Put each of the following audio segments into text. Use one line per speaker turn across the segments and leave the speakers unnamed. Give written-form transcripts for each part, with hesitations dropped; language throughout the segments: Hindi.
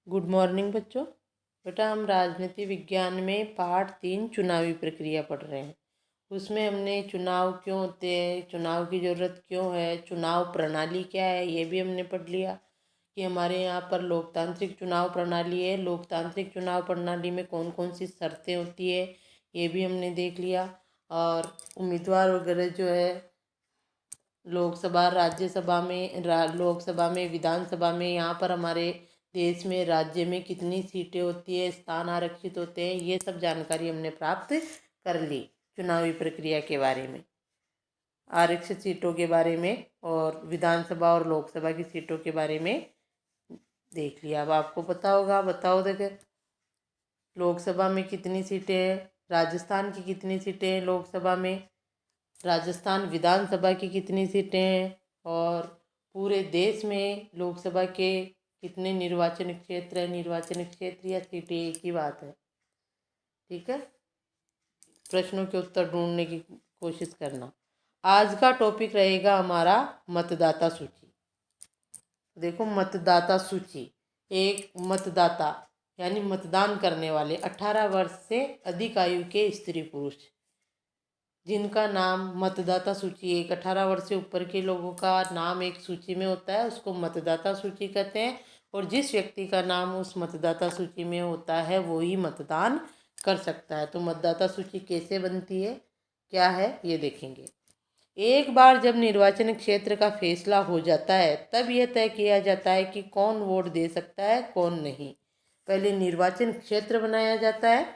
गुड मॉर्निंग बच्चों। बेटा हम राजनीति विज्ञान में पाठ 3 चुनावी प्रक्रिया पढ़ रहे हैं। उसमें हमने चुनाव क्यों होते हैं, चुनाव की ज़रूरत क्यों है, चुनाव प्रणाली क्या है, ये भी हमने पढ़ लिया कि हमारे यहाँ पर लोकतांत्रिक चुनाव प्रणाली है। लोकतांत्रिक चुनाव प्रणाली में कौन कौन सी शर्तें होती है ये भी हमने देख लिया। और उम्मीदवार वगैरह जो है लोकसभा, राज्यसभा में, लोकसभा में, विधानसभा में, यहाँ पर हमारे देश में राज्य में कितनी सीटें होती है, स्थान आरक्षित होते हैं, ये सब जानकारी हमने प्राप्त कर ली चुनावी प्रक्रिया के बारे में, आरक्षित सीटों के बारे में और विधानसभा और लोकसभा की सीटों के बारे में देख लिया। अब आपको पता होगा, बताओ देखे लोकसभा में कितनी सीटें हैं, राजस्थान की कितनी सीटें हैं लोकसभा में, राजस्थान विधानसभा की कितनी सीटें हैं और पूरे देश में लोकसभा के कितने निर्वाचन क्षेत्र है। निर्वाचन क्षेत्र या सीटें एक ही बात है, ठीक है। प्रश्नों के उत्तर ढूंढने की कोशिश करना। आज का टॉपिक रहेगा हमारा मतदाता सूची। देखो मतदाता सूची, एक मतदाता यानी मतदान करने वाले 18 वर्ष से अधिक आयु के स्त्री पुरुष जिनका नाम मतदाता सूची, एक 18 वर्ष से ऊपर के लोगों का नाम एक सूची में होता है, उसको मतदाता सूची कहते हैं। और जिस व्यक्ति का नाम उस मतदाता सूची में होता है वो ही मतदान कर सकता है। तो मतदाता सूची कैसे बनती है, क्या है, ये देखेंगे। एक बार जब निर्वाचन क्षेत्र का फैसला हो जाता है तब यह तय किया जाता है कि कौन वोट दे सकता है, कौन नहीं। पहले निर्वाचन क्षेत्र बनाया जाता है,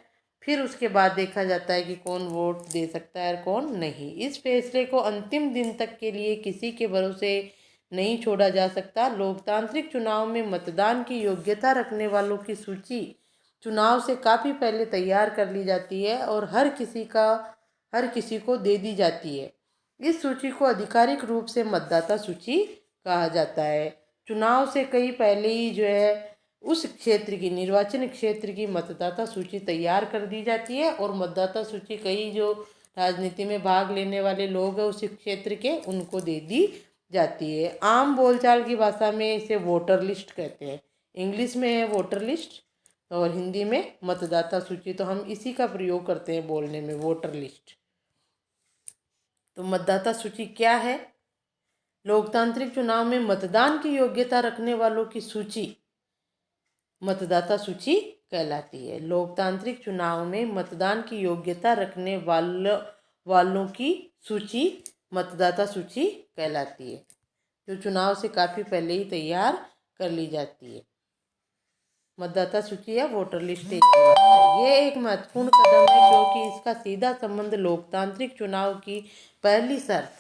फिर उसके बाद देखा जाता है कि कौन वोट दे सकता है और कौन नहीं। इस फैसले को अंतिम दिन तक के लिए किसी के भरोसे नहीं छोड़ा जा सकता। लोकतांत्रिक चुनाव में मतदान की योग्यता रखने वालों की सूची चुनाव से काफ़ी पहले तैयार कर ली जाती है और हर किसी को दे दी जाती है। इस सूची को आधिकारिक रूप से मतदाता सूची कहा जाता है। चुनाव से कई पहले ही जो है उस क्षेत्र की, निर्वाचन क्षेत्र की मतदाता सूची तैयार कर दी जाती है और मतदाता सूची कई जो राजनीति में भाग लेने वाले लोग हैं उस क्षेत्र के, उनको दे दी जाती है। आम बोलचाल की भाषा में इसे वोटर लिस्ट कहते हैं। इंग्लिश में है वोटर लिस्ट और हिंदी में मतदाता सूची। तो हम इसी का प्रयोग करते हैं बोलने में, वोटर लिस्ट। तो मतदाता सूची क्या है? लोकतांत्रिक चुनाव में मतदान की योग्यता रखने वालों की सूची मतदाता सूची कहलाती है। लोकतांत्रिक चुनाव में मतदान की योग्यता रखने वालों की सूची मतदाता सूची कहलाती है, जो चुनाव से काफ़ी पहले ही तैयार कर ली जाती है। मतदाता सूची या वोटर लिस्ट एक ही बात है। ये एक महत्वपूर्ण कदम है क्योंकि इसका सीधा संबंध लोकतांत्रिक चुनाव की पहली शर्त,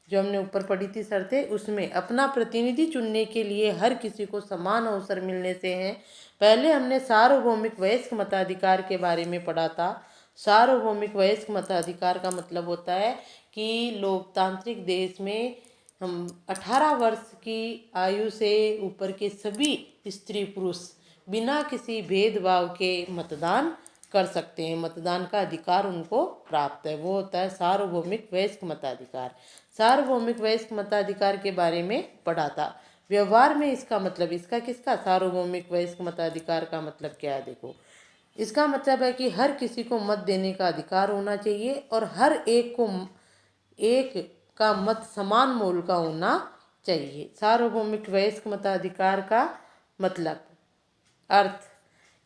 जो हमने ऊपर पढ़ी थी शर्तें, उसमें अपना प्रतिनिधि चुनने के लिए हर किसी को समान अवसर मिलने से है। पहले हमने सार्वभौमिक वयस्क मताधिकार के बारे में पढ़ा था। सार्वभौमिक वयस्क मताधिकार का मतलब होता है कि लोकतांत्रिक देश में हम 18 वर्ष की आयु से ऊपर के सभी स्त्री पुरुष बिना किसी भेदभाव के मतदान कर सकते हैं। मतदान का अधिकार उनको प्राप्त है, वो होता है सार्वभौमिक वयस्क मताधिकार। सार्वभौमिक वयस्क मताधिकार के बारे में पढ़ा था। व्यवहार में इसका मतलब, इसका किसका, सार्वभौमिक वयस्क मताधिकार का मतलब क्या है? देखो, इसका मतलब है कि हर किसी को मत देने का अधिकार होना चाहिए और हर एक का मत समान मोल का होना चाहिए। सार्वभौमिक वयस्क मताधिकार का मतलब, अर्थ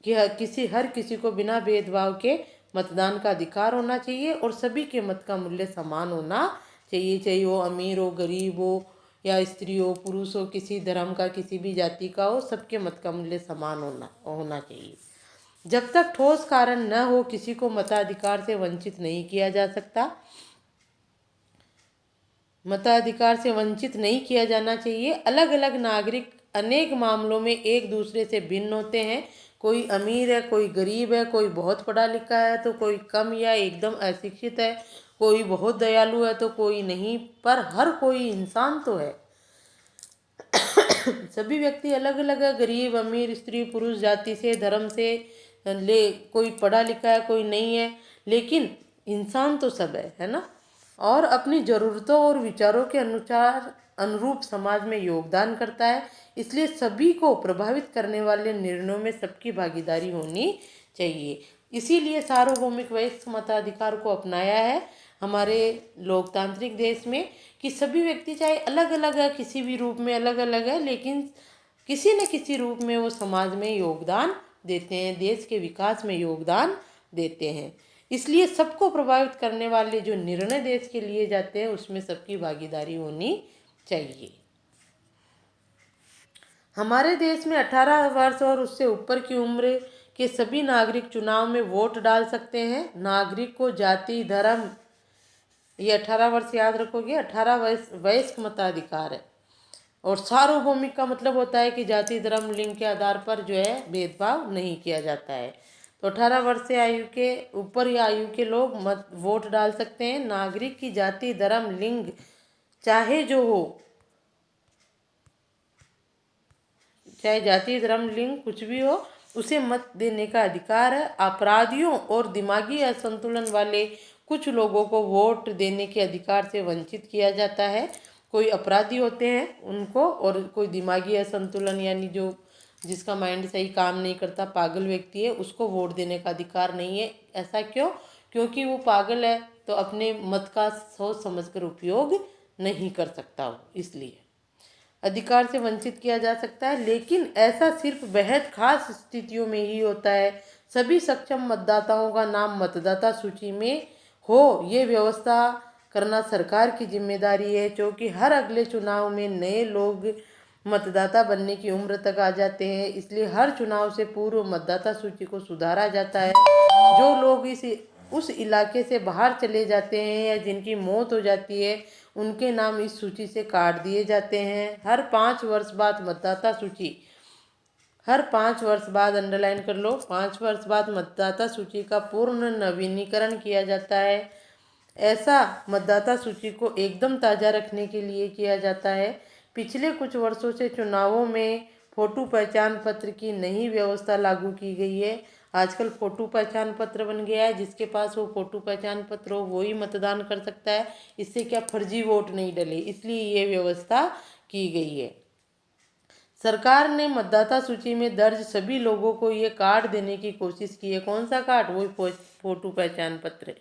कि हर किसी को बिना भेदभाव के मतदान का अधिकार होना चाहिए और सभी के मत का मूल्य समान होना चाहिए, चाहे वो अमीर हो, गरीब हो या स्त्री हो, पुरुष हो, किसी धर्म का, किसी भी जाति का हो, सबके मत का मूल्य समान होना चाहिए। जब तक ठोस कारण न हो किसी को मताधिकार से वंचित नहीं किया जा सकता। मताधिकार से वंचित नहीं किया जाना चाहिए। अलग अलग नागरिक अनेक मामलों में एक दूसरे से भिन्न होते हैं। कोई अमीर है, कोई गरीब है, कोई बहुत पढ़ा लिखा है तो कोई कम या एकदम अशिक्षित है, कोई बहुत दयालु है तो कोई नहीं, पर हर कोई इंसान तो है। सभी व्यक्ति अलग अलग है, गरीब, अमीर, स्त्री, पुरुष, जाति से, धर्म से, कोई पढ़ा लिखा है, कोई नहीं है, लेकिन इंसान तो सब है ना। और अपनी ज़रूरतों और विचारों के अनुसार अनुरूप समाज में योगदान करता है। इसलिए सभी को प्रभावित करने वाले निर्णयों में सबकी भागीदारी होनी चाहिए। इसीलिए सार्वभौमिक वयस्क मताधिकार को अपनाया है हमारे लोकतांत्रिक देश में, कि सभी व्यक्ति चाहे अलग अलग है, किसी भी रूप में अलग अलग है, लेकिन किसी न किसी रूप में वो समाज में योगदान देते हैं, देश के विकास में योगदान देते हैं। इसलिए सबको प्रभावित करने वाले जो निर्णय देश के लिए जाते हैं उसमें सबकी भागीदारी होनी चाहिए। हमारे देश में 18 वर्ष और उससे ऊपर की उम्र के सभी नागरिक चुनाव में वोट डाल सकते हैं। नागरिक को जाति, धर्म, ये 18 वर्ष याद रखोगे, 18 वयस्क मताधिकार है। और सार्वभौमिक का मतलब होता है कि जाति, धर्म, लिंग के आधार पर जो है भेदभाव नहीं किया जाता है। तो 18 वर्ष से आयु के ऊपर या आयु के लोग मत वोट डाल सकते हैं। नागरिक की जाति, धर्म, लिंग चाहे जो हो, चाहे जाति, धर्म, लिंग कुछ भी हो, उसे मत देने का अधिकार है। अपराधियों और दिमागी असंतुलन वाले कुछ लोगों को वोट देने के अधिकार से वंचित किया जाता है। कोई अपराधी होते हैं उनको, और कोई दिमागी असंतुलन यानी जो जिसका माइंड सही काम नहीं करता, पागल व्यक्ति है, उसको वोट देने का अधिकार नहीं है। ऐसा क्यों? क्योंकि वो पागल है तो अपने मत का सोच समझकर उपयोग नहीं कर सकता वो, इसलिए अधिकार से वंचित किया जा सकता है। लेकिन ऐसा सिर्फ बेहद खास स्थितियों में ही होता है। सभी सक्षम मतदाताओं का नाम मतदाता सूची में हो, ये व्यवस्था करना सरकार की जिम्मेदारी है, क्योंकि हर अगले चुनाव में नए लोग मतदाता बनने की उम्र तक आ जाते हैं। इसलिए हर चुनाव से पूर्व मतदाता सूची को सुधारा जाता है। जो लोग उस इलाके से बाहर चले जाते हैं या जिनकी मौत हो जाती है, उनके नाम इस सूची से काट दिए जाते हैं। हर 5 वर्ष बाद मतदाता सूची, हर 5 वर्ष बाद, अंडरलाइन कर लो, 5 वर्ष बाद मतदाता सूची का पूर्ण नवीनीकरण किया जाता है। ऐसा मतदाता सूची को एकदम ताज़ा रखने के लिए किया जाता है। पिछले कुछ वर्षों से चुनावों में फोटो पहचान पत्र की नई व्यवस्था लागू की गई है। आजकल फोटो पहचान पत्र बन गया है, जिसके पास वो फोटो पहचान पत्र हो वो ही मतदान कर सकता है। इससे क्या फर्जी वोट नहीं डले, इसलिए ये व्यवस्था की गई है। सरकार ने मतदाता सूची में दर्ज सभी लोगों को ये कार्ड देने की कोशिश की है। कौन सा कार्ड? वही फोटो पहचान पत्र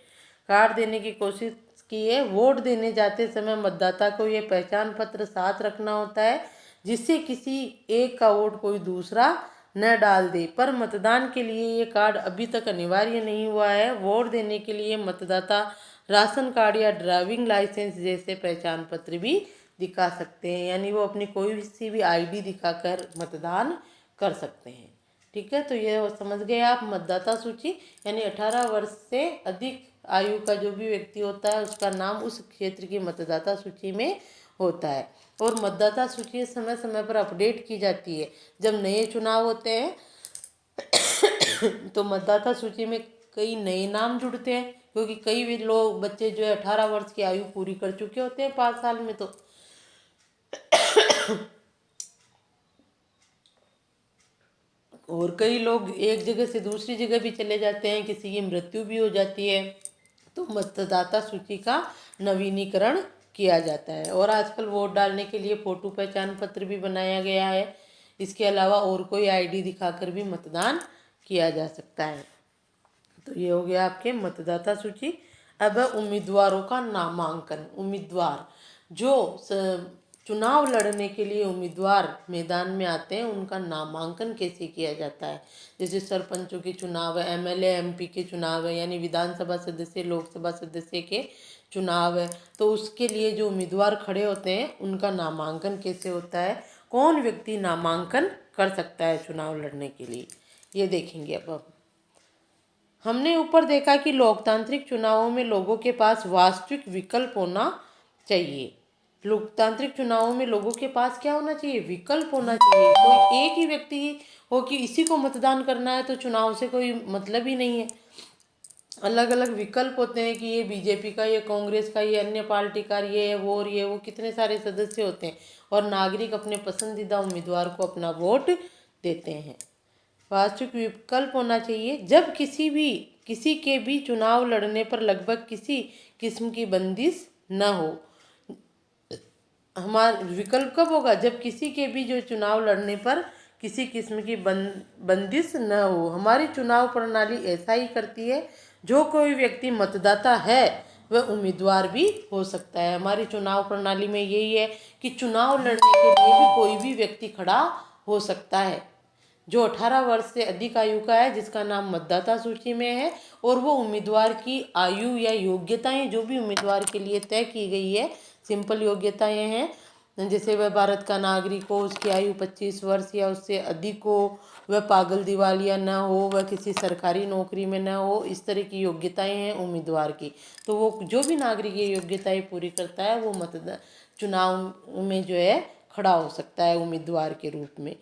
कार्ड देने की कोशिश की है। वोट देने जाते समय मतदाता को ये पहचान पत्र साथ रखना होता है, जिससे किसी एक का वोट कोई दूसरा न डाल दे। पर मतदान के लिए ये कार्ड अभी तक अनिवार्य नहीं हुआ है। वोट देने के लिए मतदाता राशन कार्ड या ड्राइविंग लाइसेंस जैसे पहचान पत्र भी दिखा सकते हैं, यानी वो अपनी कोई सी भी आईडी दिखाकर मतदान कर सकते हैं। ठीक है, तो ये समझ गए आप। मतदाता सूची यानी 18 वर्ष से अधिक आयु का जो भी व्यक्ति होता है उसका नाम उस क्षेत्र की मतदाता सूची में होता है। और मतदाता सूची समय समय पर अपडेट की जाती है। जब नए चुनाव होते हैं तो मतदाता सूची में कई नए नाम जुड़ते हैं, क्योंकि कई भी लोग बच्चे जो है 18 वर्ष की आयु पूरी कर चुके होते हैं 5 साल में, तो और कई लोग एक जगह से दूसरी जगह भी चले जाते हैं, किसी की मृत्यु भी हो जाती है, तो मतदाता सूची का नवीनीकरण किया जाता है। और आजकल वोट डालने के लिए फोटो पहचान पत्र भी बनाया गया है। इसके अलावा और कोई आईडी दिखाकर भी मतदान किया जा सकता है। तो ये हो गया आपके मतदाता सूची। अब उम्मीदवारों का नामांकन। उम्मीदवार जो चुनाव लड़ने के लिए उम्मीदवार मैदान में आते हैं, उनका नामांकन कैसे किया जाता है। जैसे सरपंचों के चुनाव है, एमएलए एमपी के चुनाव है, यानी विधानसभा सदस्य लोकसभा सदस्य के चुनाव है, तो उसके लिए जो उम्मीदवार खड़े होते हैं उनका नामांकन कैसे होता है, कौन व्यक्ति नामांकन कर सकता है चुनाव लड़ने के लिए, ये देखेंगे। अब हमने ऊपर देखा कि लोकतांत्रिक चुनावों में लोगों के पास वास्तविक विकल्प होना चाहिए। लोकतांत्रिक चुनावों में लोगों के पास क्या होना चाहिए? विकल्प होना चाहिए। कोई एक ही व्यक्ति हो कि इसी को मतदान करना है तो चुनाव से कोई मतलब ही नहीं है। अलग अलग विकल्प होते हैं कि ये बीजेपी का, ये कांग्रेस का, ये अन्य पार्टी का, ये है वो और ये वो, कितने सारे सदस्य होते हैं, और नागरिक अपने पसंदीदा उम्मीदवार को अपना वोट देते हैं। वास्तविक विकल्प होना चाहिए। जब किसी के भी चुनाव लड़ने पर लगभग किसी किस्म की बंदिश न हो। हमारा विकल्प कब होगा, जब किसी के भी जो चुनाव लड़ने पर किसी किस्म की बंदिश न हो। हमारी चुनाव प्रणाली ऐसा ही करती है, जो कोई व्यक्ति मतदाता है वह उम्मीदवार भी हो सकता है। हमारी चुनाव प्रणाली में यही है कि चुनाव लड़ने के लिए भी कोई भी व्यक्ति खड़ा हो सकता है जो 18 वर्ष से अधिक आयु का है, जिसका नाम मतदाता सूची में है, और वो उम्मीदवार की आयु या योग्यताएं जो भी उम्मीदवार के लिए तय की गई है, सिंपल योग्यताएं हैं, जैसे वह भारत का नागरिक हो, उसकी आयु 25 वर्ष या उससे अधिक हो, वह पागल दिवालिया न हो, वह किसी सरकारी नौकरी में न हो, इस तरह की योग्यताएं हैं उम्मीदवार की। तो वो जो भी नागरिक ये योग्यताएं पूरी करता है वो चुनाव में जो है खड़ा हो सकता है उम्मीदवार के रूप में।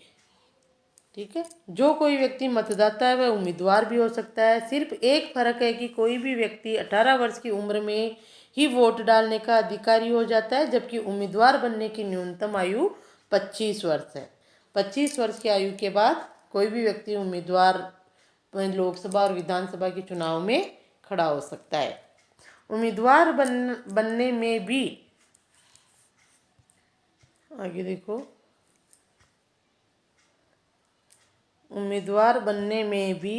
ठीक है, जो कोई व्यक्ति मतदाता है वह उम्मीदवार भी हो सकता है। सिर्फ एक फर्क है कि कोई भी व्यक्ति 18 वर्ष की उम्र में ही वोट डालने का अधिकारी हो जाता है, जबकि उम्मीदवार बनने की न्यूनतम आयु 25 वर्ष है। 25 वर्ष की आयु के बाद कोई भी व्यक्ति उम्मीदवार लोकसभा और विधानसभा के चुनाव में खड़ा हो सकता है। उम्मीदवार बनने में भी, आगे देखो, उम्मीदवार बनने में भी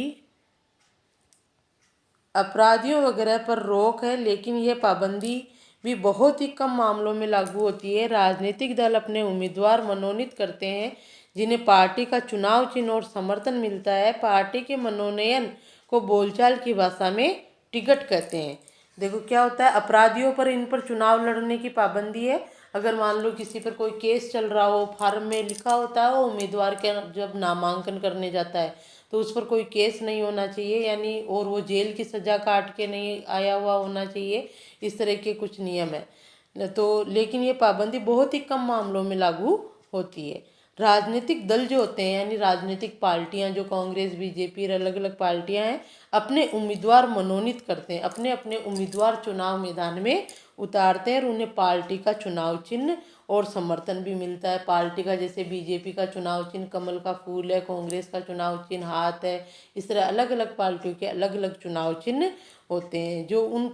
अपराधियों वगैरह पर रोक है, लेकिन यह पाबंदी भी बहुत ही कम मामलों में लागू होती है। राजनीतिक दल अपने उम्मीदवार मनोनीत करते हैं, जिन्हें पार्टी का चुनाव चिन्ह और समर्थन मिलता है। पार्टी के मनोनयन को बोलचाल की भाषा में टिकट कहते हैं। देखो क्या होता है, अपराधियों पर, इन पर चुनाव लड़ने की पाबंदी है। अगर मान लो किसी पर कोई केस चल रहा हो, फार्म में लिखा होता है वो उम्मीदवार के जब नामांकन करने जाता है तो उस पर कोई केस नहीं होना चाहिए, यानी, और वो जेल की सज़ा काट के नहीं आया हुआ होना चाहिए। इस तरह के कुछ नियम है। तो लेकिन ये पाबंदी बहुत ही कम मामलों में लागू होती है। राजनीतिक दल जो होते हैं, यानी राजनीतिक पार्टियां, जो कांग्रेस, बीजेपी और अलग अलग पार्टियां हैं, अपने उम्मीदवार मनोनीत करते हैं, अपने अपने उम्मीदवार चुनाव मैदान में उतारते हैं और उन्हें पार्टी का चुनाव चिन्ह और समर्थन भी मिलता है। पार्टी का, जैसे बीजेपी का चुनाव चिन्ह कमल का फूल है, कांग्रेस का चुनाव चिन्ह हाथ है। इस तरह अलग अलग पार्टियों के अलग अलग चुनाव चिन्ह होते हैं जो उन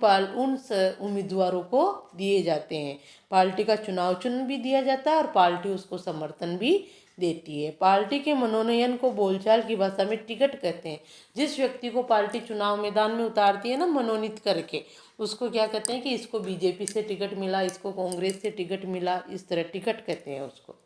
उम्मीदवारों को दिए जाते हैं। पार्टी का चुनाव चिन्ह भी दिया जाता है और पार्टी उसको समर्थन भी देती है। पार्टी के मनोनयन को बोलचाल की भाषा में टिकट कहते हैं। जिस व्यक्ति को पार्टी चुनाव मैदान में उतारती है ना मनोनीत करके, उसको क्या कहते हैं कि इसको बीजेपी से टिकट मिला, इसको कांग्रेस से टिकट मिला, इस तरह टिकट कहते हैं उसको।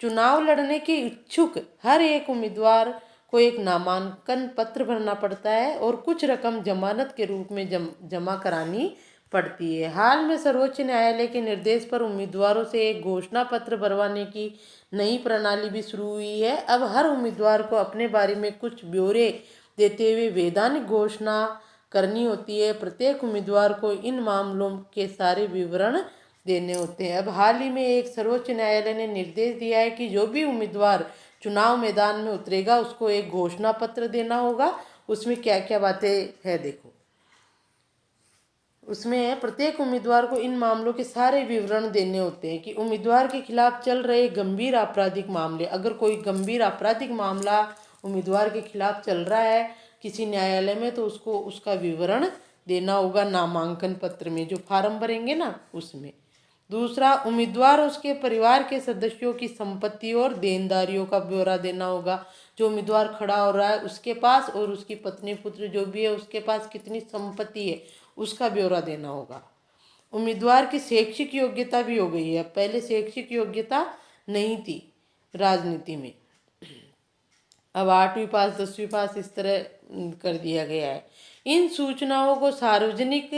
चुनाव लड़ने के इच्छुक हर एक उम्मीदवार को एक नामांकन पत्र भरना पड़ता है और कुछ रकम जमानत के रूप में जमा करानी पड़ती है। हाल में सर्वोच्च न्यायालय के निर्देश पर उम्मीदवारों से एक घोषणा पत्र भरवाने की नई प्रणाली भी शुरू हुई है। अब हर उम्मीदवार को अपने बारे में कुछ ब्यौरे देते हुए वैधानिक घोषणा करनी होती है। प्रत्येक उम्मीदवार को इन मामलों के सारे विवरण देने होते हैं। अब हाल ही में एक सर्वोच्च न्यायालय ने निर्देश दिया है कि जो भी उम्मीदवार चुनाव मैदान में उतरेगा उसको एक घोषणा पत्र देना होगा। उसमें क्या क्या बातें हैं देखो, उसमें प्रत्येक उम्मीदवार को इन मामलों के सारे विवरण देने होते हैं कि उम्मीदवार के खिलाफ चल रहे गंभीर आपराधिक मामले, अगर कोई गंभीर आपराधिक मामला उम्मीदवार के खिलाफ चल रहा है किसी न्यायालय में तो उसको उसका विवरण देना होगा नामांकन पत्र में, जो फार्म भरेंगे ना उसमें। दूसरा, उम्मीदवार उसके परिवार के सदस्यों की संपत्ति और देनदारियों का ब्यौरा देना होगा। जो उम्मीदवार खड़ा हो रहा है उसके पास और उसकी पत्नी पुत्र जो भी है उसके पास कितनी संपत्ति है उसका ब्यौरा देना होगा। उम्मीदवार की शैक्षिक योग्यता भी हो गई है, पहले शैक्षिक योग्यता नहीं थी राजनीति में, अब 8वीं पास 10वीं पास इस तरह कर दिया गया है। इन सूचनाओं को सार्वजनिक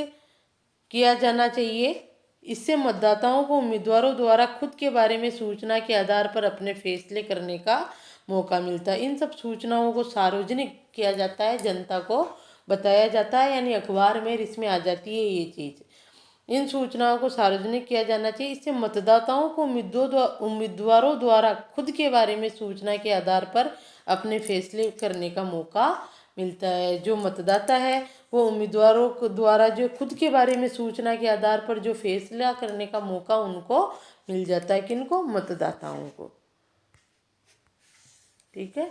किया जाना चाहिए। इससे मतदाताओं को उम्मीदवारों द्वारा खुद के बारे में सूचना के आधार पर अपने फैसले करने का मौका मिलता है। इन सब सूचनाओं को सार्वजनिक किया जाता है, जनता को बताया जाता है, यानी अखबार में इसमें आ जाती है ये चीज़। इन सूचनाओं को सार्वजनिक किया जाना चाहिए। इससे मतदाताओं को उम्मीदवारों द्वारा खुद के बारे में सूचना के आधार पर अपने फैसले करने का मौका मिलता है। जो मतदाता है वो उम्मीदवारों को द्वारा जो खुद के बारे में सूचना के आधार पर जो फैसला करने का मौका उनको मिल जाता है, किनको, मतदाताओं को। ठीक है,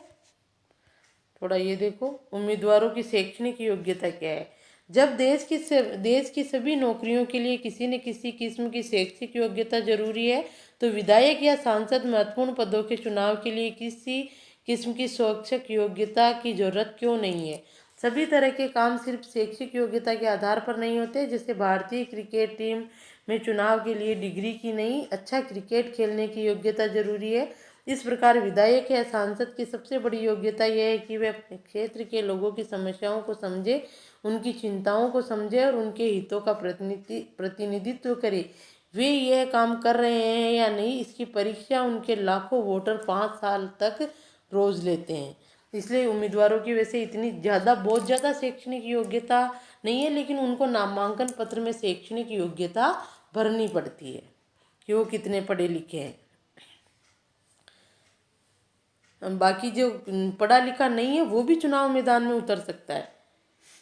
थोड़ा ये देखो, उम्मीदवारों की शैक्षणिक योग्यता क्या है। जब देश की सभी नौकरियों के लिए किसी न किसी किस्म की शैक्षिक योग्यता जरूरी है, तो विधायक या सांसद महत्वपूर्ण पदों के चुनाव के लिए किसी किस्म की शैक्षिक योग्यता की जरूरत क्यों नहीं है? सभी तरह के काम सिर्फ शैक्षिक योग्यता के आधार पर नहीं होते। जैसे भारतीय क्रिकेट टीम में चुनाव के लिए डिग्री की नहीं, अच्छा क्रिकेट खेलने की योग्यता जरूरी है। इस प्रकार विधायक या सांसद की सबसे बड़ी योग्यता यह है कि वे अपने क्षेत्र के लोगों की समस्याओं को समझे, उनकी चिंताओं को समझे और उनके हितों का प्रतिनिधित्व करे। वे यह काम कर रहे हैं या नहीं, इसकी परीक्षा उनके लाखों वोटर 5 साल तक रोज लेते हैं। इसलिए उम्मीदवारों की वैसे इतनी ज़्यादा बहुत ज़्यादा शैक्षणिक योग्यता नहीं है, लेकिन उनको नामांकन पत्र में शैक्षणिक योग्यता भरनी पड़ती है कि वो कितने पढ़े लिखे हैं। बाकी जो पढ़ा लिखा नहीं है वो भी चुनाव मैदान में उतर सकता है।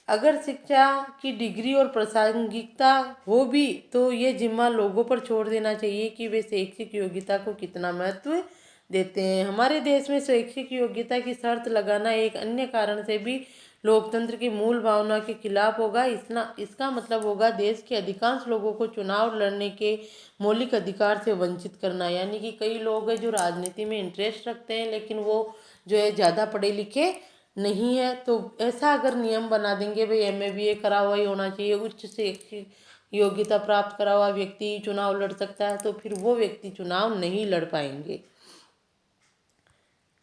अगर शिक्षा की डिग्री और प्रासंगिकता हो भी तो ये जिम्मा लोगों पर छोड़ देना चाहिए कि वे शैक्षिक योग्यता को कितना महत्व देते हैं। हमारे देश में शैक्षिक योग्यता की शर्त लगाना एक अन्य कारण से भी लोकतंत्र की मूल भावना के खिलाफ होगा। इसका मतलब होगा देश के अधिकांश लोगों को चुनाव लड़ने के मौलिक अधिकार से वंचित करना। यानी कि कई लोग हैं जो राजनीति में इंटरेस्ट रखते हैं, लेकिन वो जो है ज़्यादा पढ़े लिखे नहीं है, तो ऐसा अगर नियम बना देंगे भाई एमए बीए करा हुआ ही होना चाहिए, उच्च शैक्षिक योग्यता प्राप्त करा हुआ व्यक्ति चुनाव लड़ सकता है, तो फिर वो व्यक्ति चुनाव नहीं लड़ पाएंगे,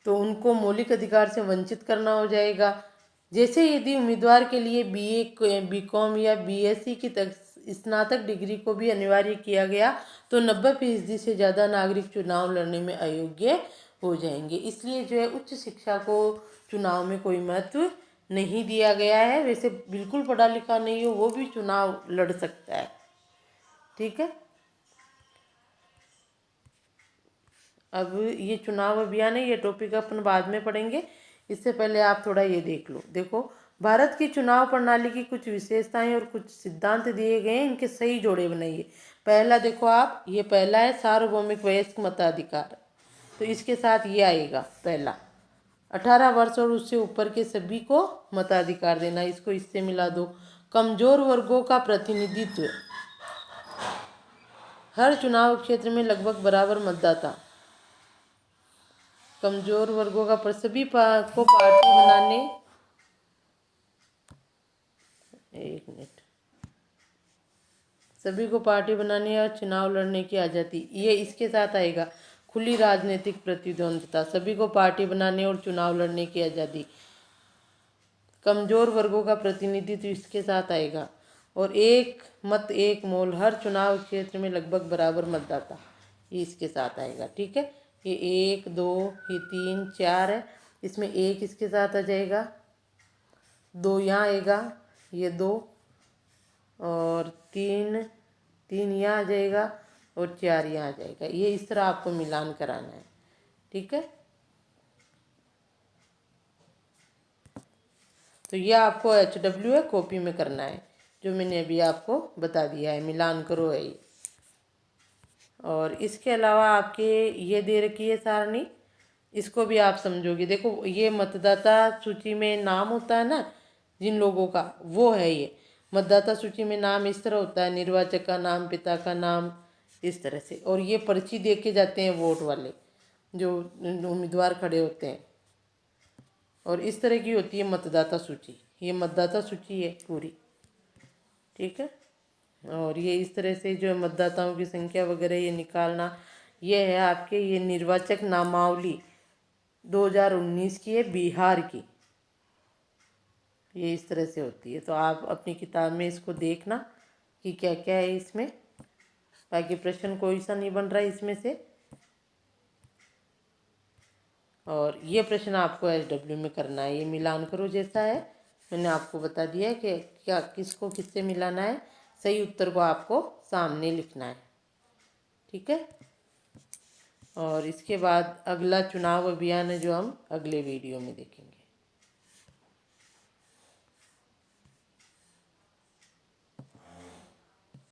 तो उनको मौलिक अधिकार से वंचित करना हो जाएगा। जैसे यदि उम्मीदवार के लिए बीए बीकॉम या बीएससी की स्नातक डिग्री को भी अनिवार्य किया गया तो 90% से ज़्यादा नागरिक चुनाव लड़ने में अयोग्य हो जाएंगे। इसलिए जो है उच्च शिक्षा को चुनाव में कोई महत्व नहीं दिया गया है। वैसे बिल्कुल पढ़ा लिखा नहीं हो वो भी चुनाव लड़ सकता है। ठीक है, अब ये चुनाव अभियान है, ये टॉपिक अपन बाद में पढ़ेंगे। इससे पहले आप थोड़ा ये देख लो। देखो, भारत की चुनाव प्रणाली की कुछ विशेषताएं और कुछ सिद्धांत दिए गए हैं, इनके सही जोड़े बनाइए। पहला देखो आप, ये पहला है सार्वभौमिक वयस्क मताधिकार, तो इसके साथ ये आएगा पहला। 18 वर्ष और उससे ऊपर के सभी को मताधिकार देना, इसको इससे मिला दो। कमजोर वर्गों का प्रतिनिधित्व, हर चुनाव क्षेत्र में लगभग बराबर मतदाता। कमजोर वर्गों का सभी को पार्टी बनाने, एक मिनट, सभी को पार्टी बनाने और चुनाव लड़ने की आज़ादी, ये इसके साथ आएगा। खुली राजनीतिक प्रतिद्वंद्विता, सभी को पार्टी बनाने और चुनाव लड़ने की आज़ादी। कमजोर वर्गों का प्रतिनिधित्व इसके साथ आएगा। और एक मत एक मोल, हर चुनाव क्षेत्र में लगभग बराबर मतदाता, ये इसके साथ आएगा। ठीक है, ये 1 2 ये 3 4 है, इसमें 1 इसके साथ आ जाएगा, 2 यहाँ आएगा, ये 2 और 3 यहाँ आ जाएगा और 4 यहाँ आ जाएगा। ये इस तरह आपको मिलान कराना है। ठीक है, तो यह आपको HW है, कॉपी में करना है, जो मैंने अभी आपको बता दिया है, मिलान करो है ये। और इसके अलावा आपके ये दे रखी है सारणी, इसको भी आप समझोगे। देखो, ये मतदाता सूची में नाम होता है ना जिन लोगों का, वो है ये मतदाता सूची में नाम। इस तरह होता है, निर्वाचक का नाम, पिता का नाम, इस तरह से। और ये पर्ची दे के जाते हैं वोट वाले जो उम्मीदवार खड़े होते हैं, और इस तरह की होती है मतदाता सूची। ये मतदाता सूची है पूरी। ठीक है, और ये इस तरह से जो मतदाताओं की संख्या वगैरह ये निकालना, ये है आपके ये निर्वाचक नामावली 2019 की है, बिहार की। ये इस तरह से होती है, तो आप अपनी किताब में इसको देखना कि क्या क्या है इसमें। बाकी प्रश्न कोई सा नहीं बन रहा है इसमें से। और ये प्रश्न आपको HW में करना है, ये मिलान करो जैसा है, मैंने आपको बता दिया है कि क्या किसको किससे मिलाना है। सही उत्तर को आपको सामने लिखना है। ठीक है, और इसके बाद अगला चुनाव अभियान है जो हम अगले वीडियो में देखेंगे।